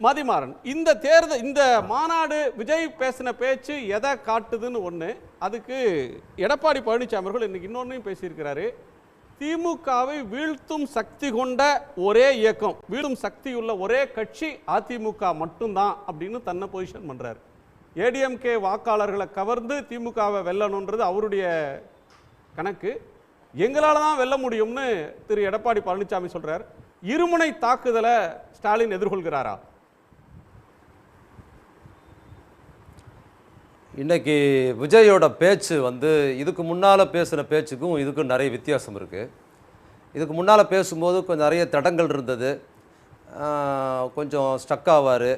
மதிமாறன், இந்த தேர்தல், இந்த மாநாடு விஜய் பேசின பேச்சு எதை காட்டுதுன்னு ஒன்று, அதுக்கு எடப்பாடி பழனிசாமி அவர்கள் இன்னைக்கு இன்னொன்னையும் பேசியிருக்கிறாரு. திமுகவை வீழ்த்தும் சக்தி கொண்ட ஒரே இயக்கம், வீழும் சக்தியுள்ள ஒரே கட்சி அதிமுக மட்டும்தான் அப்படின்னு தன்னை பொசிஷன் பண்றாரு. ஏடிஎம்கே வாக்காளர்களை கவர்ந்து திமுகவை வெல்லணுன்றது அவருடைய கணக்கு. எங்களால தான் வெல்ல முடியும்னு திரு எடப்பாடி பழனிசாமி சொல்றார். இருமுனை தாக்குதலை ஸ்டாலின் எதிர்கொள்கிறாரா? இன்றைக்கி விஜயோட பேச்சு இதுக்கு முன்னால் பேசின பேச்சுக்கும் இதுக்கும் நிறைய வித்தியாசம் இருக்குது. இதுக்கு முன்னால் பேசும்போது கொஞ்சம் நிறைய தடங்கள் இருந்தது, கொஞ்சம் ஸ்டக் ஆவார்.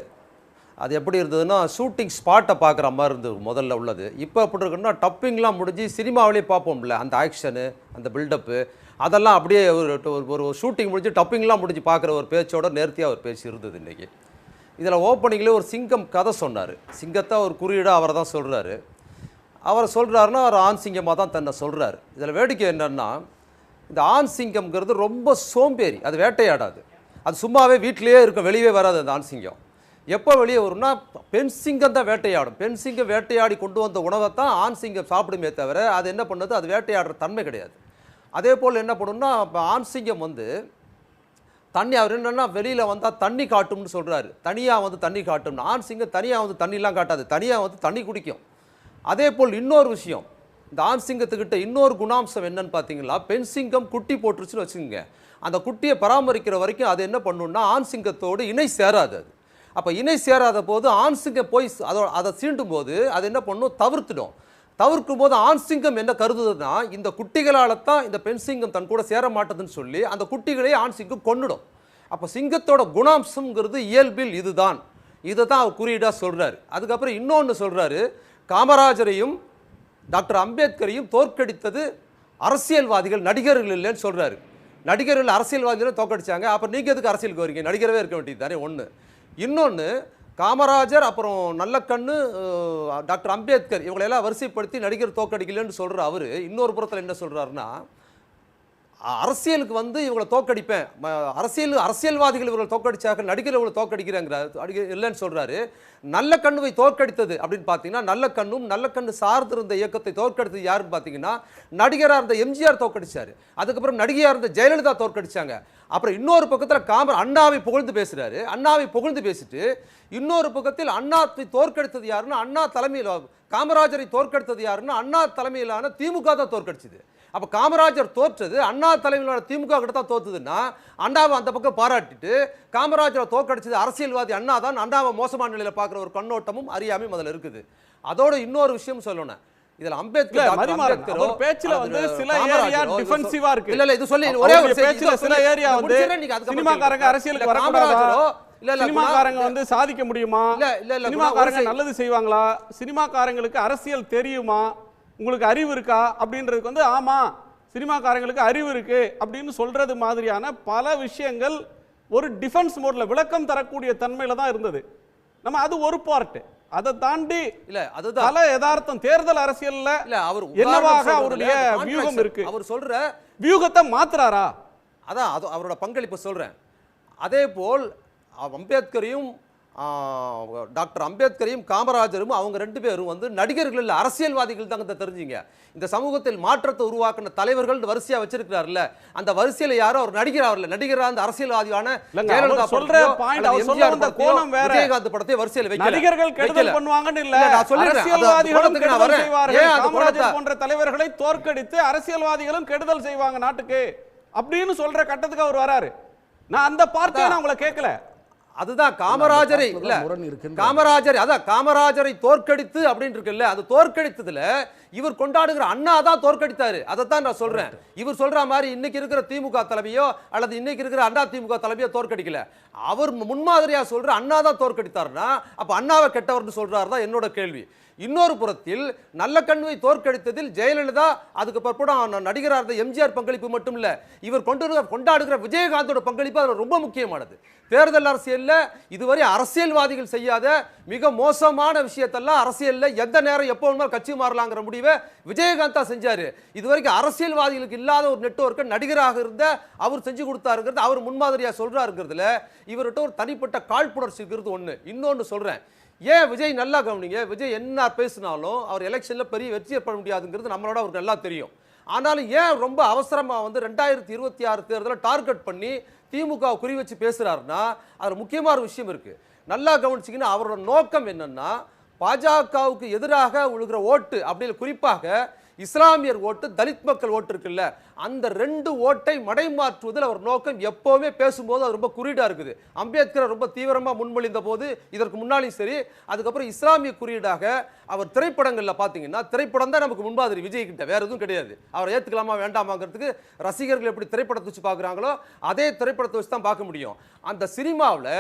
அது எப்படி இருந்ததுன்னா ஷூட்டிங் ஸ்பாட்டை பார்க்குற மாதிரி இருந்தது முதல்ல உள்ளது. இப்போ எப்படி இருக்குன்னா டப்பிங்லாம் முடிஞ்சு சினிமாவிலே பார்ப்போம்ல, அந்த ஆக்ஷனு, அந்த பில்டப்பு, அதெல்லாம் அப்படியே ஒரு ஷூட்டிங் முடிஞ்சு டப்பிங்லாம் முடிஞ்சு பார்க்குற ஒரு பேச்சோட நேர்த்தியாக ஒரு பேச்சு இருந்தது இன்றைக்கி. இதில் ஓப்பனிங்கில் ஒரு சிங்கம் கதை சொன்னார். சிங்கத்தை ஒரு குறியீடாக அவரை தான் சொல்கிறாரு. அவர் சொல்கிறாருன்னா அவர் ஆண் சிங்கமாக தான் தன்னை சொல்கிறார். இதில் வேடிக்கை என்னென்னா, இந்த ஆண் சிங்கம்ங்கிறது ரொம்ப சோம்பேறி, அது வேட்டையாடாது, அது சும்மாவே வீட்டிலேயே இருக்கும், வெளியே வராது. அந்த ஆண் சிங்கம் எப்போ வெளியே வரும்னா பெண் சிங்கம் தான் வேட்டையாடும். பெண் சிங்கம் வேட்டையாடி கொண்டு வந்த உணவை தான் ஆண் சிங்கம் சாப்பிடுமே தவிர அது என்ன பண்ணுது, அது வேட்டையாடுற தன்மை கிடையாது. அதே போல் என்ன பண்ணுன்னா, இப்போ ஆண் சிங்கம் தண்ணி, அவர் என்னென்னா வெளியில் வந்தால் தண்ணி காட்டும்னு சொல்கிறாரு. தனியாக தண்ணி காட்டும்னு. ஆண் சிங்கம் தனியாக தண்ணிலாம் காட்டாது, தனியாக தண்ணி குடிக்கும். அதே போல் இன்னொரு விஷயம், இந்த ஆண் சிங்கத்துக்கிட்ட இன்னொரு குணாம்சம் என்னன்னு பார்த்தீங்கன்னா, பெண் சிங்கம் குட்டி போட்டுருச்சுன்னு வச்சுக்கோங்க, அந்த குட்டியை பராமரிக்கிற வரைக்கும் அது என்ன பண்ணுன்னா ஆண் சிங்கத்தோடு இணை சேராது. அது அப்போ இணை சேராத போது ஆண் சிங்கம் போய் அதை சீண்டும் போது அது என்ன பண்ணும், தவிர்த்துடும். தவிர்க்கும் போது ஆண் சிங்கம் என்ன கருதுதுன்னா, இந்த குட்டிகளால் தான் இந்த பெண் சிங்கம் தன் கூட சேர மாட்டதுன்னு சொல்லி அந்த குட்டிகளே ஆண் சிங்கம் கொன்னுடும். அப்போ சிங்கத்தோட குணாம்சம்ங்கிறது இயல்பில் இதுதான், இதை தான் அவர் குறியீடாக சொல்கிறார். அதுக்கப்புறம் இன்னொன்று சொல்கிறாரு, காமராஜரையும் டாக்டர் அம்பேத்கரையும் தோற்கடித்தது அரசியல்வாதிகள், நடிகர்கள் இல்லைன்னு சொல்கிறாரு. நடிகர்கள் அரசியல்வாதிகளும் தோற்கடிச்சாங்க, அப்புறம் நீங்கள் எதுக்கு அரசியலுக்கு வரீங்க, நடிகரவே இருக்க வேண்டியது தானே ஒன்று. இன்னொன்று, காமராஜர் அப்புறம் நல்லக்கண்ணு டாக்டர் அம்பேத்கர் இவங்களெல்லாம் வரிசைப்படுத்தி நடிகர் தோற்கடிக்கலன்னு சொல்கிற அவர் இன்னொரு புறத்தில் என்ன சொல்கிறாருன்னா, அரசியலுக்கு இவங்களை தோற்கடிப்பேன், அரசியல்வாதிகள் இவங்களை தோற்கடிச்சாக, நடிகர் இவங்களை தோற்கடிக்கிறேங்கிறார், இல்லைன்னு சொல்கிறாரு. நல்ல கண்ணுவை தோற்கடித்தது அப்படின்னு பார்த்தீங்கன்னா, நல்ல கண்ணும் நல்ல கண்ணு சார்ந்திருந்த இயக்கத்தை தோற்கடித்தது யாருன்னு பார்த்தீங்கன்னா, நடிகராக இருந்த எம்ஜிஆர் தோற்கடிச்சார். அதுக்கப்புறம் நடிகையாக இருந்த ஜெயலலிதா தோற்கடிச்சாங்க. அப்புறம் இன்னொரு பக்கத்தில் அண்ணாவை புகழ்ந்து பேசுகிறாரு. அண்ணாவை புகழ்ந்து பேசிட்டு இன்னொரு பக்கத்தில் அண்ணாவை தோற்கடித்தது யாருன்னா, அண்ணா தலைமையில், காமராஜரை தோற்கடித்தது யாருன்னா அண்ணா தலைமையிலான திமுக தான் தோற்கடிச்சது. அப்போ காமராஜர் தோற்றது அண்ணா தலைமையிலான திமுக கிட்ட தான் தோற்றுதுன்னா, அண்ணாவை அந்த பக்கம் பாராட்டிட்டு காமராஜரை தோற்கடிச்சது அரசியல்வாதி அண்ணா தான், அண்ணாவை மோசமான நிலையில் பார்க்குற ஒரு கண்ணோட்டமும் அறியாமையும் அதில் இருக்குது. அதோட இன்னொரு விஷயம் சொல்லணும், இதுல அம்பேத்கர் பேச்சுல சில ஏரியா டிஃபென்சிவா இருக்கு. இல்ல இது சொல்லி ஒரே ஒரு பேச்சுல சில ஏரியா சினிமாக்காரங்க அரசியலுக்கு வரக்கூடாதோ, சினிமாக்காரங்க சாதிக்க முடியுமா, சினிமாக்காரங்க நல்லது செய்வாங்களா, சினிமாக்காரங்களுக்கு அரசியல் தெரியுமா, உங்களுக்கு அறிவு இருக்கா அப்படின்றதுக்கு ஆமா சினிமாக்காரங்களுக்கு அறிவு இருக்கு அப்படின்னு சொல்றது மாதிரியான பல விஷயங்கள் ஒரு டிஃபென்ஸ் மோட்ல விளக்கம் தரக்கூடிய தன்மையில தான் இருந்தது. நம்ம அது ஒரு பார்ட், அதை தாண்டி இல்ல அதுதான் பல யதார்த்தம் தேர்தல் அரசியல்ல இல்ல அவர் என்னவாக அவருடைய வியூகம் இருக்கு, அவர் சொல்ற வியூகத்தை மாத்துறாரா, அதான் அது அவரோட பங்களிப்பு சொல்றேன். அதே போல் அம்பேத்கரையும் டாக்டர் அம்பேத்கரையும் காமராஜரும் அவங்க ரெண்டு பேரும் நடிகர்கள் இல்லை, அரசியல்வாதிகள் தாங்க. தெரிஞ்சுங்க, இந்த சமூகத்தில் மாற்றத்தை உருவாக்கின தலைவர்கள் வரிசையா வச்சிருக்கிறார்ல, அந்த வரிசையில யாரும் அவர் நடிகர் ஆகல, நடிகரா அந்த அரசியல்வாதியான விஜயகாந்த் படத்தை வரிசையில் வைக்க நடிகர்கள் கெடுதல் பண்ணுவாங்கன்னு இல்ல, அரசியல்வாதிகளும் கெடுதல் செய்வார்கள். காமராஜர் போன்ற தலைவர்களை தோற்கடித்து அரசியல்வாதிகளும் கெடுதல் செய்வாங்க நாட்டுக்கு அப்படின்னு சொல்ற கட்டத்துக்கு அவர் வராரு. நான் அந்த பார்ட்டியை நான் உங்களை கேட்கல. அதுதான் காமராஜரை இல்ல, காமராஜரை தோற்கடித்து அப்படின்னு இருக்குல்ல, அது தோற்கடித்ததுல இவர் கொண்டாடுகிற அண்ணா தான் தோற்கடித்தாரு. அதைத்தான் நான் சொல்றேன். இவர் சொல்ற மாதிரி இன்னைக்கு இருக்கிற திமுக தலைமையோ அல்லது இன்னைக்கு இருக்கிற அண்ணா திமுக தலைமையோ தோற்கடிக்கல, அவர் முன்மாதிரியா சொல்ற அண்ணா தான் தோற்கடித்தாருன்னா அப்ப அண்ணாவை கெட்டவர்னு சொல்றாரு தான் என்னோட கேள்வி. இன்னொரு புறத்தில் நல்ல கண்ணுவை தோற்கடித்ததில் ஜெயலலிதா, அதுக்கு பிற்படும் நடிகராக இருந்த எம்ஜிஆர் பங்களிப்பு மட்டும் இல்ல, இவர் கொண்டாடுகிற விஜயகாந்தோட பங்களிப்பு அது ரொம்ப முக்கியமானது. தேர்தல் அரசியல்ல இதுவரை அரசியல்வாதிகள் செய்யாத மிக மோசமான விஷயத்தெல்லாம் அரசியல்ல எந்த நேரம் எப்போ வேணுமாலும் கட்சி மாறலாங்கிற முடிவை விஜயகாந்தா செஞ்சாரு. இதுவரைக்கும் அரசியல்வாதிகளுக்கு இல்லாத ஒரு நெட்வொர்க்கை நடிகராக இருந்த அவர் செஞ்சு கொடுத்தாருங்கிறது அவர் முன்மாதிரியா சொல்றாருங்கிறதுல இவர்கிட்ட ஒரு தனிப்பட்ட காழ்ப்புணர்ச்சி இருக்கிறது ஒண்ணு. இன்னொன்னு சொல்றேன், ஏன் விஜய் நல்லா கவனிங்க, விஜய் என்ன பேசினாலும் அவர் எலெக்ஷன்ல பெரிய வெற்றி பெற முடியாதுங்கிறது நம்மளோட அவருக்கு நல்லா தெரியும். ஆனாலும் ஏன் ரொம்ப அவசரமா 2026 தேர்தலை டார்கெட் பண்ணி திமுக குறி வச்சு பேசுறாருன்னா அது முக்கியமான ஒரு விஷயம் இருக்கு. நல்லா கவனிச்சிங்கன்னா அவரோட நோக்கம் என்னன்னா பாஜகவுக்கு எதிராக விழுகிற ஓட்டு அப்படின்னு குறிப்பாக இஸ்லாமியர் ஓட்டு, தலித் மக்கள் ஓட்டு இருக்குல்ல, அந்த 2 ஓட்டை மடைமாற்றுவதில் அவர் நோக்கம் எப்பவுமே பேசும்போது அது ரொம்ப குறியீடா இருக்குது. அம்பேத்கர் ரொம்ப தீவிரமா முன்மொழிந்த போது இதற்கு முன்னாலும் சரி, அதுக்கப்புறம் இஸ்லாமிய குறியீடாக அவர் திரைப்படங்கள்ல பாத்தீங்கன்னா, திரைப்படம் தான் நமக்கு முன்மாதிரி விஜய் கிட்ட, வேற எதுவும் கிடையாது. அவர் ஏத்துக்கலாமா வேண்டாமாங்கிறதுக்கு ரசிகர்கள் எப்படி திரைப்படத்தை வச்சு பார்க்குறாங்களோ அதே திரைப்படத்தை வச்சு தான் பார்க்க முடியும். அந்த சினிமாவில்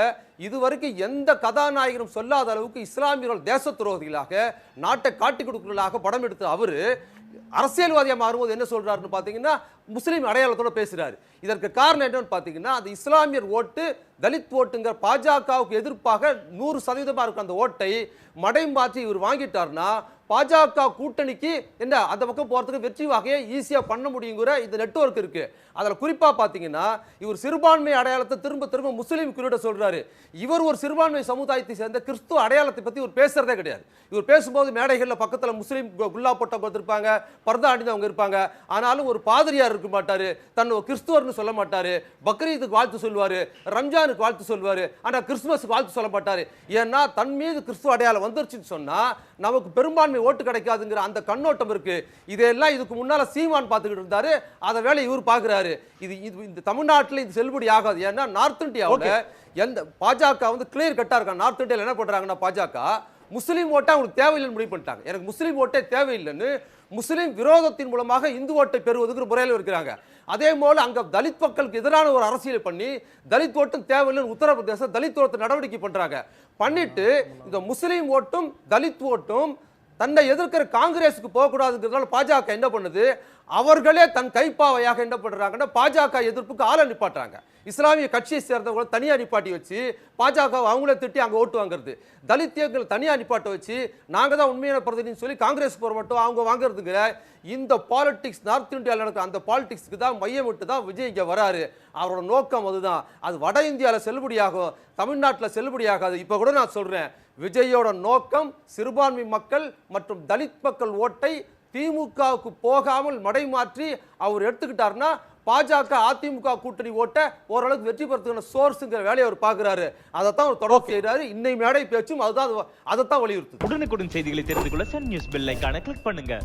இதுவரைக்கும் எந்த கதாநாயகனும் சொல்லாத அளவுக்கு இஸ்லாமியர்கள் தேச துரோகிகளாக நாட்டை காட்டி கொடுக்கிறதாக படம் எடுத்த அவரு அரசியல்வாதியா மாறும்போது என்ன சொல்றாருன்னு பாத்தீங்கன்னா முஸ்லீம் அடையாளத்தோட பேசுறாரு. இதற்கு காரணம் என்னன்னு பாத்தீங்கன்னா அந்த இஸ்லாமியர் ஓட்டு, தலித் ஓட்டுங்கிற பாஜகவுக்கு எதிர்ப்பாக 100% இருக்க அந்த ஓட்டை மடைமாற்றி இவர் வாங்கிட்டார்னா பாஜக கூட்டணிக்கு என்ன அந்த பக்கம் போறதுக்கு வெற்றி வகையை ஈஸியா பண்ண முடியுங்கிற இந்த நெட்வொர்க் இருக்கு. அதுல குறிப்பா பாத்தீங்கன்னா இவர் சிறுபான்மை அடையாளத்தை திரும்ப திரும்ப முஸ்லீம் குறியீட சொல்றாரு. இவர் ஒரு சிறுபான்மை சமுதாயத்தை சேர்ந்த கிறிஸ்துவ அடையாளத்தை பத்தி இவர் பேசுறதே கிடையாது. இவர் பேசும்போது மேடைகள்ல பக்கத்துல முஸ்லீம் குல்லா போட்டவங்க இருப்பாங்க, பர்தா அணிந்தவங்க இருப்பாங்க. ஆனாலும் ஒரு பாதிரியார் இருக்க மாட்டாரு, தன்னை கிறிஸ்துவர்னு சொல்ல மாட்டாரு, பக்ரீதுக்கு வாழ்த்து சொல்வாரு, ரம்ஜானுக்கு வாழ்த்து சொல்வாரு, ஆனா கிறிஸ்துமஸுக்கு வாழ்த்து சொல்ல மாட்டாரு. ஏன்னா தன் மீது கிறிஸ்துவ அடையாளம் வந்துருச்சுன்னு சொன்னா நமக்கு பெரும்பான்மை ஓட்டு கிடைக்காதுங்கிற அந்த கண்ணோட்டம் இருக்கு. இதெல்லாம் இதுக்கு முன்னால சீமான் பார்த்துக்கிட்டு இருந்தாரு, அதை வேலை இவர் பார்க்கிறாரு. இது இந்த தமிழ்நாட்டில் இது செல்லுபடி ஆகாது. ஏன்னா நார்த் இந்தியாவில் எந்த பாஜக கிளியர் கட்டா இருக்காங்க. நார்த் இந்தியாவில் என்ன பண்றாங்கன்னா பாஜக முஸ்லீம் ஓட்டை அவங்களுக்கு தேவையில்லைன்னு முடிவு பண்ணிட்டாங்க. எனக்கு முஸ்லீம் ஓட்டே தேவையில்லைன்னு முஸ்லீம் விரோதத்தின் மூலமாக இந்து ஓட்டை பெறுவதற்கு முறையில் இருக்கிறாங்க. அதே போல அங்க தலித் மக்களுக்கு எதிரான ஒரு அரசியல் பண்ணி தலித் ஓட்டும் தேவையில்லைன்னு உத்தரப்பிரதேச தலித் ஓட்டு நடவடிக்கை பண்றாங்க. பண்ணிட்டு இந்த முஸ்லீம் ஓட்டும் தலித் ஓட்டும் தன்னை எதிர்க்கிற காங்கிரஸுக்கு போகக்கூடாதுங்கிறதுனால பாஜக என்ன பண்ணுது, அவர்களே தன் கைப்பாவையாக என்ன பண்றாங்கன்னா பாஜக எதிர்ப்புக்கு ஆளை நிப்பாட்டுறாங்க. இஸ்லாமிய கட்சியை சேர்ந்தவங்களை தனியா நிப்பாட்டி வச்சு பாஜக அவங்களே திட்டி அங்க ஓட்டு வாங்குறது, தலித்தியர்கள் தனியா நிப்பாட்ட வச்சு நாங்க தான் உண்மையான பிரதிநிதின்னு சொல்லி காங்கிரஸ் போற மட்டும் அவங்க வாங்குறதுங்கிற இந்த பாலிடிக்ஸ் நார்த் இந்தியாவில் நடக்கிற அந்த பாலிடிக்ஸ்க்கு தான் மையமிட்டு தான் விஜய் இங்க வராரு. அவரோட நோக்கம் அதுதான். அது வட இந்தியாவில் செல்லுபடியாகும், தமிழ்நாட்டில் செல்லுபடியாகாது. இப்ப கூட நான் சொல்றேன், விஜயோட நோக்கம் சிறுபான்மை மக்கள் மற்றும் தலித் மக்கள் ஓட்டை திமுகவுக்கு போகாமல் மடைமாற்றி அவர் எடுத்துக்கிட்டாருன்னா பாஜக அதிமுக கூட்டணி ஓட்ட ஓரளவுக்கு வெற்றி பெறதுக்கான சோர்ஸ்ங்கிற வேலையை அவர் பார்க்கிறாரு. அதைத்தான் அவர் தொடர்பு செய்யறாரு. இன்னை மேடை பேச்சும் அதைத்தான் வலியுறுத்து. உடனுக்குடன் செய்திகளை தெரிந்து கொள்ள சன் நியூஸ் பெல் ஐகானை கிளிக் பண்ணுங்க.